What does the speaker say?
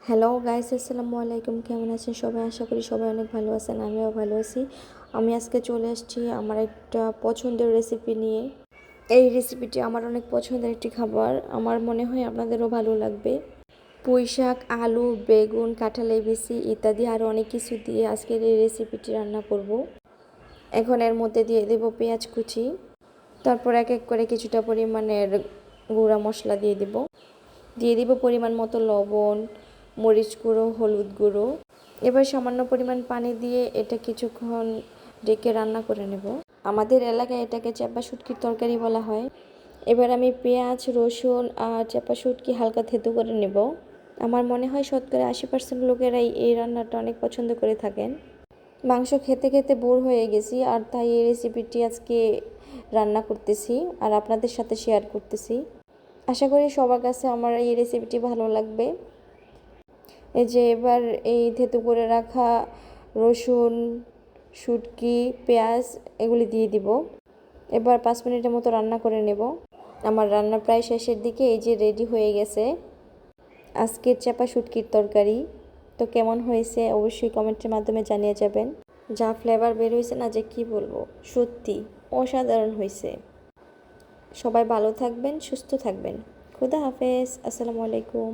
Hello guys, আসসালামু আলাইকুম। কেমন আছেন সবাই? আশা করি সবাই অনেক ভালো আছেন, আমিও ভালো আছি। আমি আজকে চলে আসছি আমার একটা পছন্দের রেসিপি নিয়ে। এই রেসিপিটি আমার অনেক পছন্দের একটি খাবার, আমার মনে হয় আপনাদেরও ভালো লাগবে। পুঁই শাক, আলু, বেগুন, কাঁঠালের বিচি ইত্যাদি আরও অনেক কিছু দিয়ে আজকের এই রেসিপিটি রান্না করব। এখন এর মধ্যে দিয়ে দেব পেঁয়াজ কুচি, তারপর এক এক করে কিছুটা পরিমাণের গুঁড়া মশলা দিয়ে দিব পরিমাণ মতো লবণ, মরিচ গুঁড়ো, হলুদ গুঁড়ো। এবার সামান্য পরিমাণ পানি দিয়ে এটা কিছুক্ষণ ঢেকে রান্না করে নেব। আমাদের এলাকায় এটাকে চাপা শুটকির তরকারি বলা হয়। এবার আমি পেঁয়াজ, রসুন আর চাপা শুটকি হালকা থেতো করে নেব। আমার মনে হয় শতকরা 80% লোকেরাই এই রান্নাটা অনেক পছন্দ করে থাকেন। মাংস খেতে খেতে বোর হয়ে গেছি, আর তাই এই রেসিপিটি আজকে রান্না করতেছি আর আপনাদের সাথে শেয়ার করতেছি। আশা করি সবার কাছে আমার এই রেসিপিটি ভালো লাগবে। এই যে এবার এই থেতু করে রাখা রসুন, শুটকি, পেঁয়াজ এগুলি দিয়ে দিব। এবার 5 মিনিটের মতো রান্না করে নেব। আমার রান্না প্রায় শেষের দিকে। এই যে রেডি হয়ে গেছে আজকের চাপা শুটকির তরকারি। তো কেমন হয়েছে অবশ্যই কমেন্টের মাধ্যমে জানিয়ে যাবেন। যা ফ্লেভার বের হয়েছে না, যে কি বলবো, সত্যি অসাধারণ হয়েছে। সবাই ভালো থাকবেন, সুস্থ থাকবেন। খুদা হাফেজ। আসসালামু আলাইকুম।